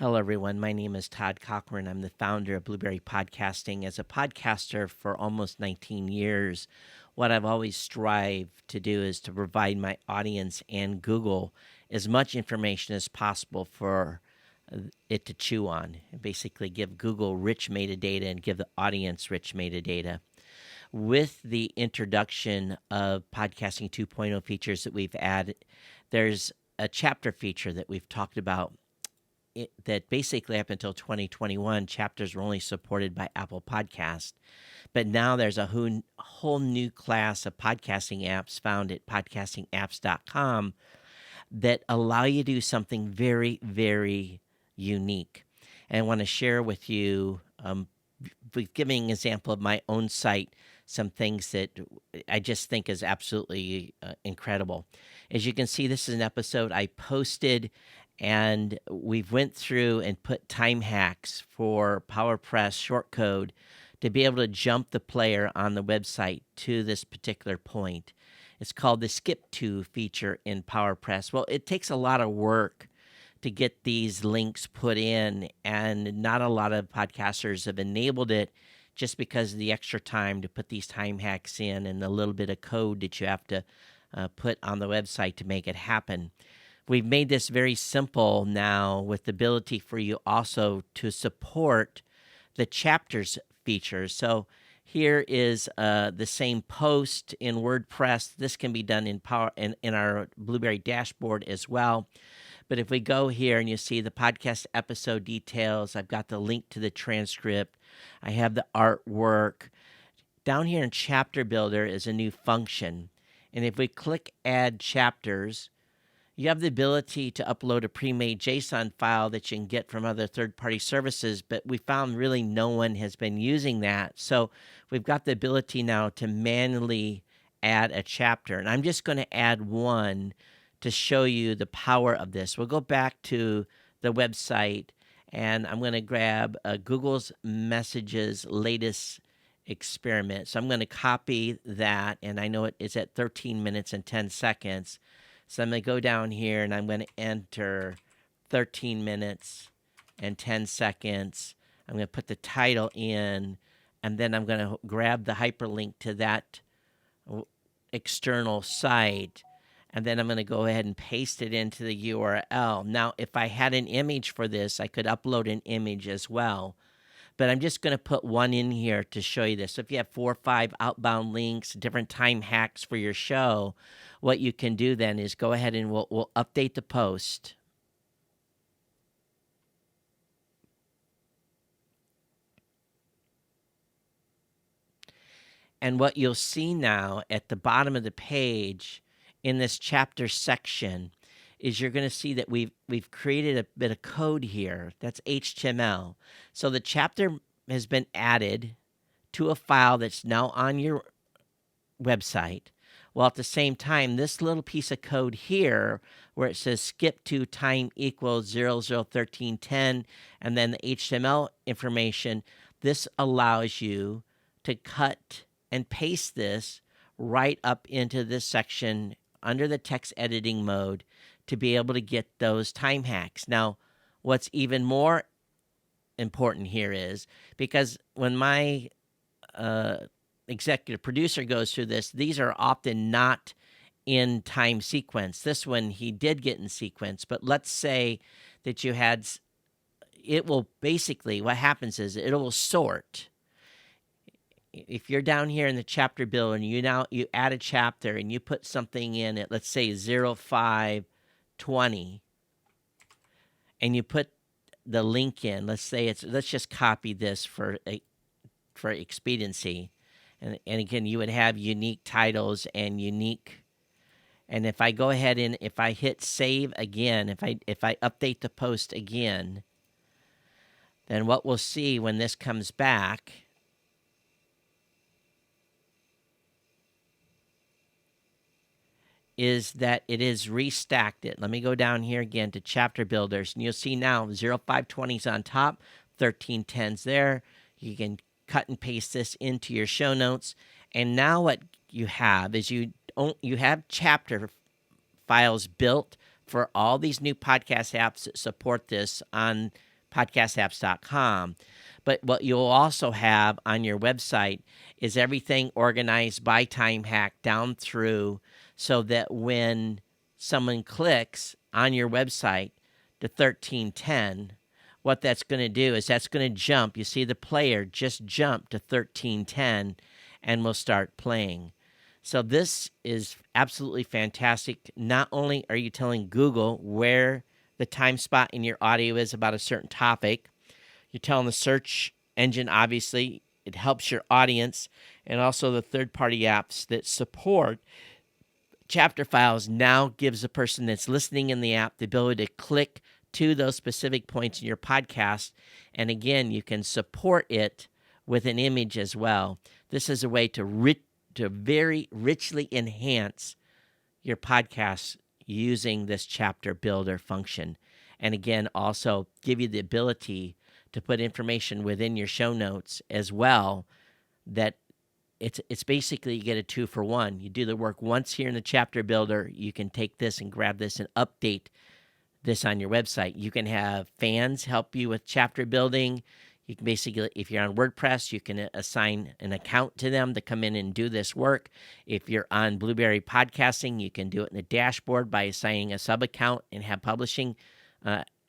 Hello, everyone. My name is Todd Cochran. I'm the founder of Blubrry Podcasting. As a podcaster for almost 19 years, what I've always strived to do is to provide my audience and Google as much information as possible for it to chew on. Basically, give Google rich metadata and give the audience rich metadata. With the introduction of Podcasting 2.0 features that we've added, there's a chapter feature that we've talked about that basically up until 2021, chapters were only supported by Apple Podcast. But now there's a whole new class of podcasting apps found at podcastingapps.com that allow you to do something very, very unique. And I want to share with you, giving an example of my own site, some things that I just think is absolutely incredible. As you can see, this is an episode I posted, and we've went through and put time hacks for PowerPress shortcode to be able to jump the player on the website to this particular point. It's called the skip to feature in PowerPress. Well, it takes a lot of work to get these links put in, and not a lot of podcasters have enabled it just because of the extra time to put these time hacks in and the little bit of code that you have to put on the website to make it happen. We've made this very simple now with the ability for you also to support the chapters features. So here is the same post in WordPress. This can be done in our Blubrry dashboard as well. But if we go here and you see the podcast episode details, I've got the link to the transcript. I have the artwork. Down here in Chapter Builder is a new function. And if we click Add Chapters, you have the ability to upload a pre-made JSON file that you can get from other third-party services, but we found really no one has been using that. So we've got the ability now to manually add a chapter. And I'm just going to add one to show you the power of this. We'll go back to the website, and I'm going to grab Google's Messages latest experiment. So I'm going to copy that, and I know it is at 13 minutes and 10 seconds. So I'm going to go down here, and I'm going to enter 13 minutes and 10 seconds. I'm going to put the title in, and then I'm going to grab the hyperlink to that external site, and then I'm going to go ahead and paste it into the URL. Now, if I had an image for this, I could upload an image as well. But I'm just going to put one in here to show you this. So if you have 4 or 5 outbound links, different time hacks for your show, what you can do then is go ahead and we'll update the post. And what you'll see now at the bottom of the page in this chapter section is you're going to see that we've created a bit of code here. That's HTML. So the chapter has been added to a file that's now on your website. While at the same time, this little piece of code here where it says skip to time equals 001310 and then the HTML information, this allows you to cut and paste this right up into this section under the text editing mode to be able to get those time hacks. Now, what's even more important here is because when my executive producer goes through this, these are often not in time sequence. This one he did get in sequence, but let's say that you had, it will basically, what happens is it will sort. If you're down here in the chapter builder and you add a chapter and you put something in it, let's say 0520, and you put the link in, let's just copy this for expediency. And again, you would have unique titles and unique. And if I go ahead and if I hit save again, if I update the post again, then what we'll see when this comes back is that it is restacked it. Let me go down here again to chapter builders, and you'll see now 0520 is on top, 1310's there. You can cut and paste this into your show notes. And now what you have is you have chapter files built for all these new podcast apps that support this on podcastapps.com. But what you'll also have on your website is everything organized by time hack down through, so that when someone clicks on your website to 1310, what that's going to do is that's going to jump. You see the player just jump to 1310 and will start playing. So this is absolutely fantastic. Not only are you telling Google where the time spot in your audio is about a certain topic, you're telling the search engine, obviously, it helps your audience, and also the third-party apps that support chapter files now gives the person that's listening in the app the ability to click to those specific points in your podcast. And again, you can support it with an image as well. This is a way to very richly enhance your podcast using this chapter builder function. And again, also give you the ability to put information within your show notes as well, that it's basically you get a 2-for-1. You do the work once here in the chapter builder, you can take this and grab this and update this on your website. You can have fans help you with chapter building. You can basically, if you're on WordPress, you can assign an account to them to come in and do this work. If you're on Blubrry Podcasting, you can do it in the dashboard by assigning a sub-account and have publishing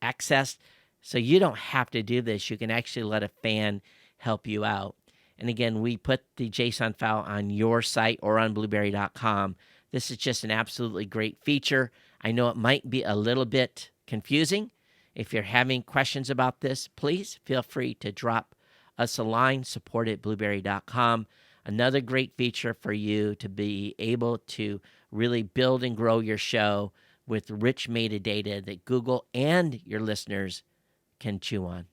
access. So you don't have to do this. You can actually let a fan help you out. And again, we put the JSON file on your site or on blubrry.com. This is just an absolutely great feature. I know it might be a little bit confusing. If you're having questions about this, please feel free to drop us a line, support@blubrry.com. Another great feature for you to be able to really build and grow your show with rich metadata that Google and your listeners can chew on.